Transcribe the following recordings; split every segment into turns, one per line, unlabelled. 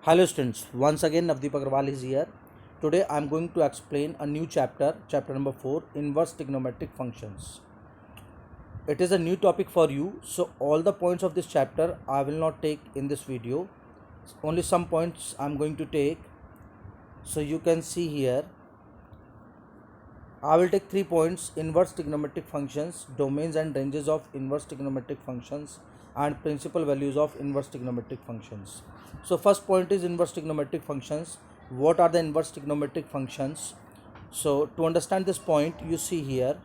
Hello students, once again Navdeep Agarwal is here. Today I am going to explain a new chapter number 4, inverse trigonometric functions. It is a new topic for you, so all the points of this chapter I will not take in this video. Only some points I am going to take. So you can see here, I will take 3 points: inverse trigonometric functions, domains and ranges of inverse trigonometric functions, and principal values of inverse trigonometric functions. So first point is inverse trigonometric functions. What are the inverse trigonometric functions? So to understand this point, you see here,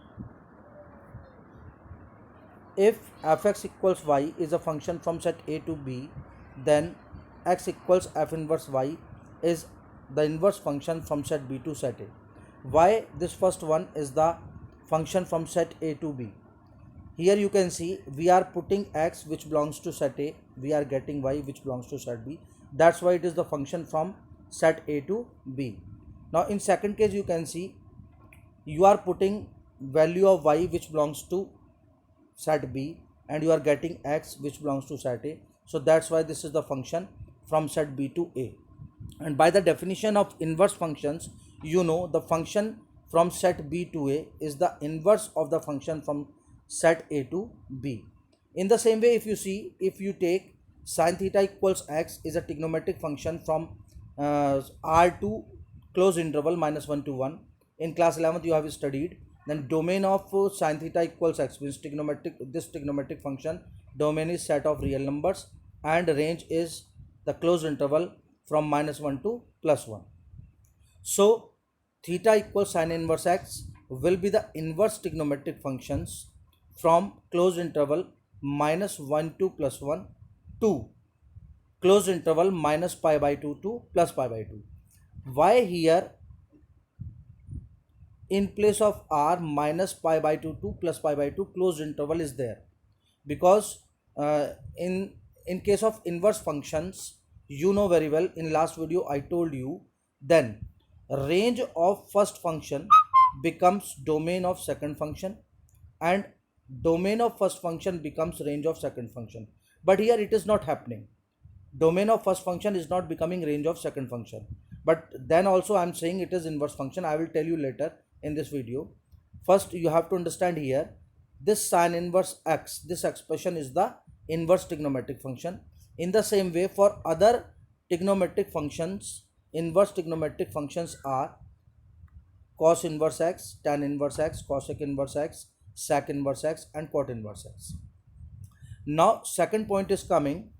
if fx equals y is a function from set a to b, then x equals f inverse y is the inverse function from set b to set a. Why this first one is the function from set a to b? Here you can see we are putting x which belongs to set a, we are getting y which belongs to set b. That's why it is the function from set a to b. Now in second case you can see you are putting value of y which belongs to set b and you are getting x which belongs to set a. So that's why this is the function from set b to a. And by the definition of inverse functions, you know the function from set b to a is the inverse of the function from set a to b. In the same way, if you see, if you take sine theta equals x is a trigonometric function from r to close interval minus 1 to 1. In class 11th you have studied. Then domain of sine theta equals x means this trigonometric function domain is set of real numbers and range is the closed interval from minus 1 to plus 1. So theta equals sine inverse x will be the inverse trigonometric functions from closed interval minus 1 to plus 1 to closed interval minus pi by 2 to plus pi by 2. Why here in place of r minus pi by 2 to plus pi by 2 closed interval is there? Because in case of inverse functions, you know very well, in last video I told you, then range of first function becomes domain of second function and domain of first function becomes range of second function. But here it is not happening. Domain of first function is not becoming range of second function, but then also I am saying it is inverse function. I will tell you later in this video. First you have to understand here, this sine inverse x, this expression is the inverse trigonometric function. In the same way, for other trigonometric functions, inverse trigonometric functions are cos inverse x, tan inverse x, cosec inverse x, sec inverse x, and cot inverse x. Now second point is coming,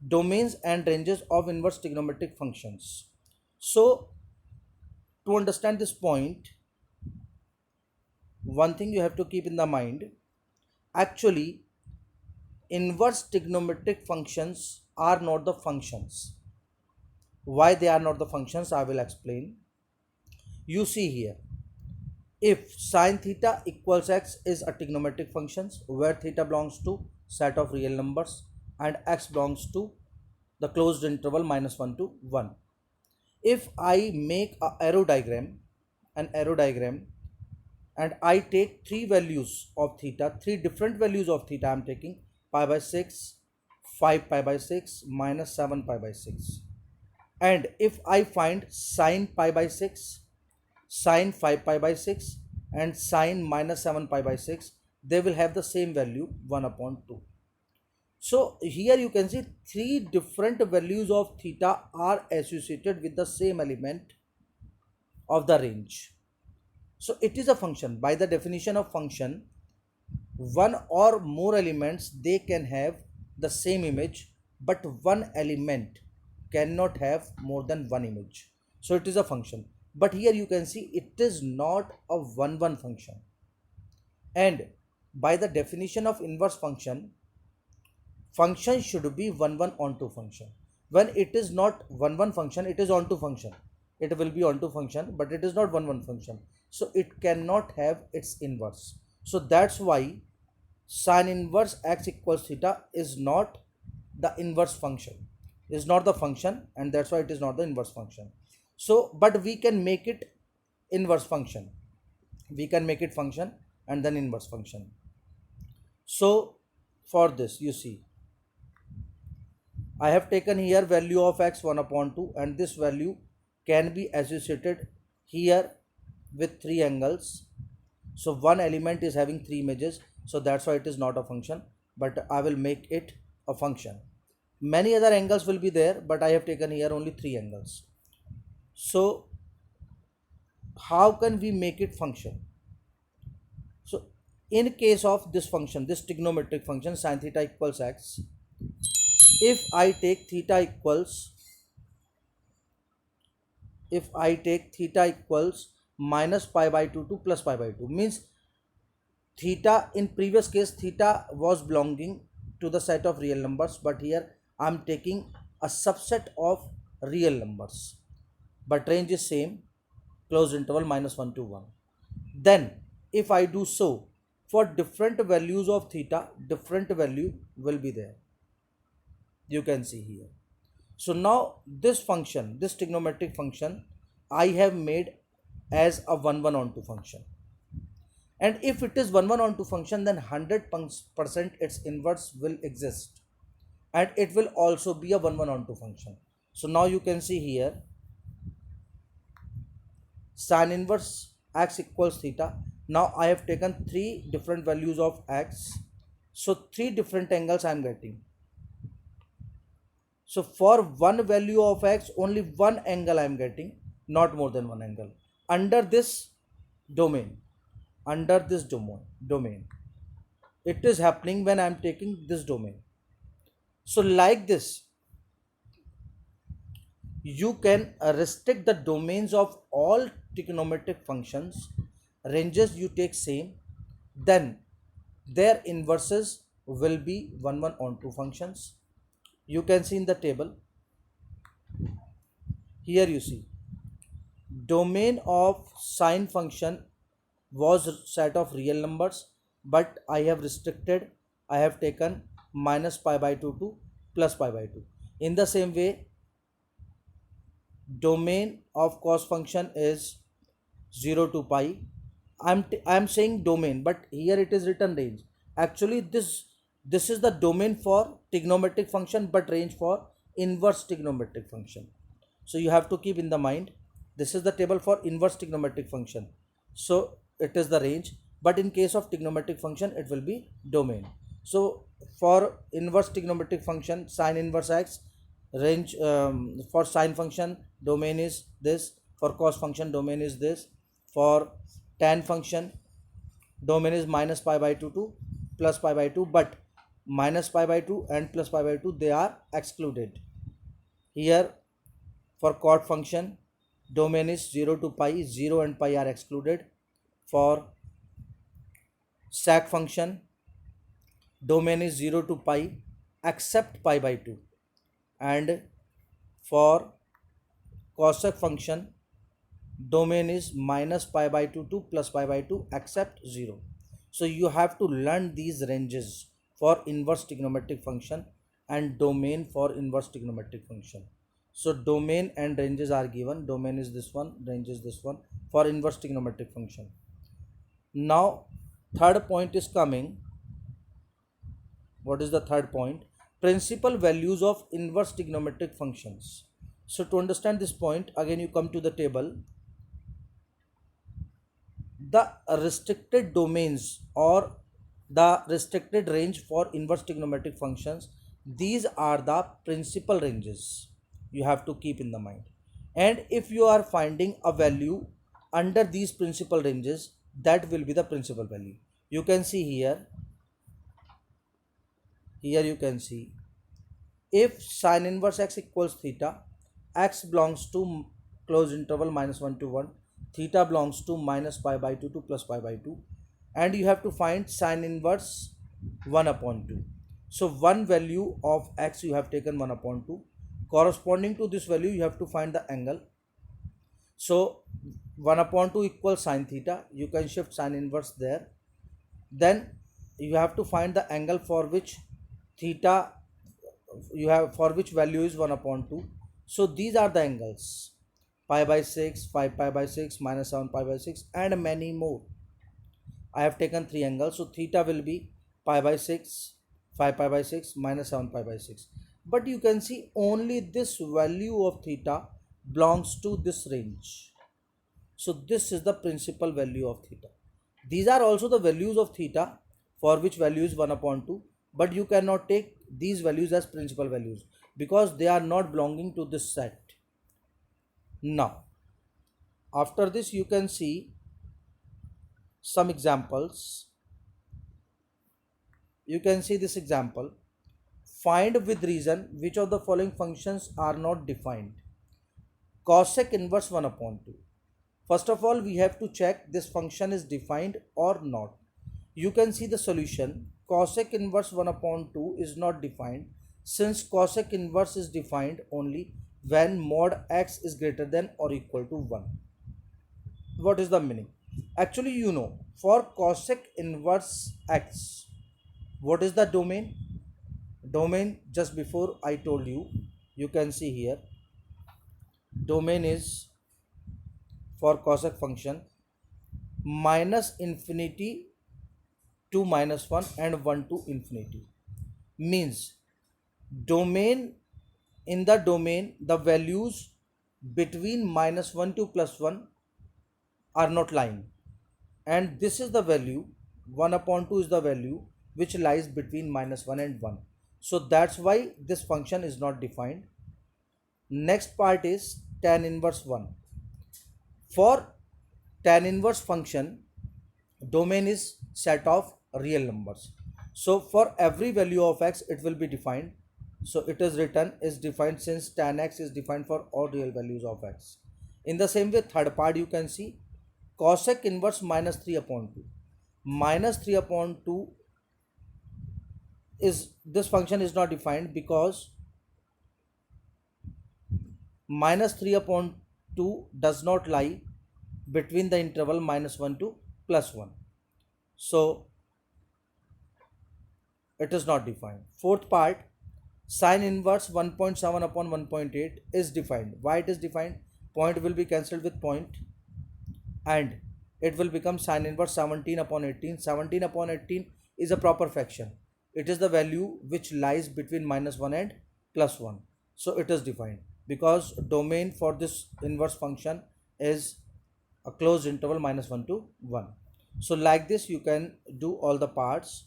domains and ranges of inverse trigonometric functions. So to understand this point, one thing you have to keep in the mind, actually inverse trigonometric functions are not the functions. Why they are not the functions, I will explain. You see here, if sine theta equals x is a trigonometric function where theta belongs to set of real numbers and x belongs to the closed interval minus 1 to 1. If I make an arrow diagram, and I take three values of theta, three different values of theta I am taking: pi by 6, 5 pi by 6, minus 7 pi by 6. And if I find sine pi by 6, sine 5 pi by 6 and sine minus 7 pi by 6, they will have the same value 1 upon 2. So here you can see three different values of theta are associated with the same element of the range. So it is a function. By the definition of function, one or more elements, they can have the same image, but one element cannot have more than one image. So it is a function. But here you can see it is not a one function. And by the definition of inverse function, function should be one onto function. When it is not one function, it is onto function. It will be onto function, but it is not one function. So it cannot have its inverse. So that's why sine inverse x equals theta is not the inverse function, is not the function, and that's why it is not the inverse function. So but we can make it inverse function. We can make it function and then inverse function. So for this, you see, I have taken here value of x 1 upon 2, and this value can be associated here with three angles. So one element is having three images, so that's why it is not a function, but I will make it a function. Many other angles will be there, but I have taken here only three angles. So how can we make it function? So in case of this function, this trigonometric function sin theta equals x, if I take theta equals, if I take theta equals minus pi by 2 to plus pi by 2, means theta, in previous case theta was belonging to the set of real numbers, but here I am taking a subset of real numbers, but range is same, closed interval minus 1 to 1. Then if I do so, for different values of theta, different value will be there, you can see here. So now this function, this trigonometric function, I have made as a 1 1 onto function, and if it is 1 1 onto function, then 100% its inverse will exist, and it will also be a 1 1 onto function. So now you can see here sin inverse x equals theta. Now I have taken three different values of x, so three different angles I am getting. So for one value of x, only one angle I am getting, not more than one angle under this domain, under this domain. It is happening when I am taking this domain. So like this, you can restrict the domains of all trigonometric functions. Ranges you take same, then their inverses will be 1 1 onto functions. You can see in the table here, you see domain of sine function was set of real numbers, but I have restricted, I have taken minus pi by 2 to plus pi by 2. In the same way, domain of cos function is 0 to pi. I'm saying domain, but here it is written range. Actually this is the domain for trigonometric function, but range for inverse trigonometric function. So you have to keep in the mind, this is the table for inverse trigonometric function, so it is the range, but in case of trigonometric function it will be domain. So for inverse trigonometric function sin inverse x, range for sine function domain is this, for cos function domain is this, for tan function domain is minus pi by 2 to plus pi by 2, but minus pi by 2 and plus pi by 2, they are excluded here. For cot function domain is 0 to pi, 0 and pi are excluded. For sec function domain is 0 to pi except pi by 2, and for cosec function domain is minus pi by 2 to plus pi by 2 except 0. So you have to learn these ranges for inverse trigonometric function and domain for inverse trigonometric function. So domain and ranges are given, domain is this one, range is this one for inverse trigonometric function. Now third point is coming. What is the third point? Principal values of inverse trigonometric functions. So to understand this point, again you come to the table. The restricted domains or the restricted range for inverse trigonometric functions, these are the principal ranges you have to keep in the mind. And if you are finding a value under these principal ranges, that will be the principal value. You can see here you can see, if sin inverse x equals theta, x belongs to closed interval minus 1 to 1, theta belongs to minus pi by 2 to plus pi by 2, and you have to find sin inverse 1 upon 2. So one value of x you have taken 1 upon 2, corresponding to this value you have to find the angle. So 1 upon 2 equals sin theta, you can shift sin inverse there. Then you have to find the angle for which theta, you have for which value is 1 upon 2. So these are the angles, pi by 6, 5 pi by 6, minus 7 pi by 6, and many more. I have taken three angles, so theta will be pi by 6, 5 pi by 6, minus 7 pi by 6. but you can see only this value of theta belongs to this range. So this is the principal value of theta. These are also the values of theta for which value is 1 upon 2, but you cannot take these values as principal values because they are not belonging to this set. Now after this you can see some examples. You can see this example. Find with reason which of the following functions are not defined. Cosec inverse 1 upon 2. First of all, we have to check this function is defined or not. You can see the solution. Cosec inverse 1 upon 2 is not defined, since cosec inverse is defined only when mod x is greater than or equal to 1. What is the meaning? Actually, you know, for cosec inverse x, what is the domain? Domain, just before I told you, you can see here, domain is for cosec function minus infinity to minus 1 and 1 to infinity. Means domain, in the domain the values between minus 1 to plus 1 are not lying, and this is the value 1 upon 2 is the value which lies between minus 1 and 1. So that's why this function is not defined. Next part is tan inverse 1. For tan inverse function, domain is set of real numbers. So for every value of x it will be defined. So it is written is defined since tan x is defined for all real values of x. In the same way, third part you can see cosec inverse minus 3 upon 2. Minus 3 upon 2 is, this function is not defined because minus 3 upon 2 does not lie between the interval minus 1 to plus 1. So it is not defined. Fourth part, sine inverse 1.7 upon 1.8 is defined. Why it is defined? Point will be cancelled with point and it will become sine inverse 17 upon 18. 17 upon 18 is a proper fraction. It is the value which lies between minus 1 and plus 1. So it is defined because domain for this inverse function is a closed interval minus 1 to 1. So like this you can do all the parts.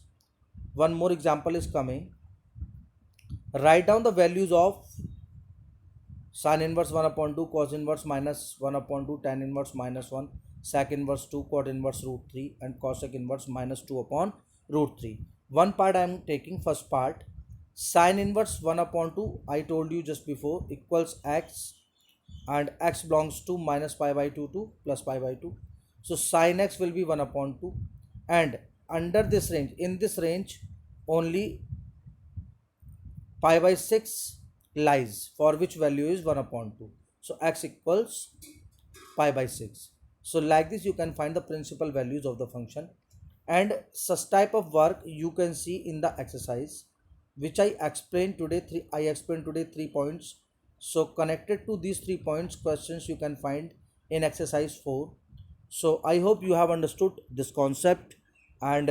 One more example is coming. Write down the values of sin inverse 1 upon 2, cos inverse minus 1 upon 2, tan inverse minus 1, sec inverse 2, cot inverse root 3 and cosec inverse minus 2 upon root 3. One part I am taking, first part, sin inverse 1 upon 2 I told you just before equals x, and x belongs to minus pi by 2 to plus pi by 2. So sin x will be 1 upon 2, and under this range, in this range only pi by 6 lies, for which value is 1 upon 2. So x equals pi by 6. So like this you can find the principal values of the function, and such type of work you can see in the exercise which I explained today. I explained today 3 points. So connected to these 3 points, questions you can find in exercise 4. So I hope you have understood this concept and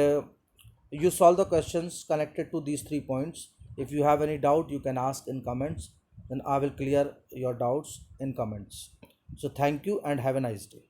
you solve the questions connected to these 3 points. If you have any doubt you can ask in comments, then I will clear your doubts in comments. So thank you and have a nice day.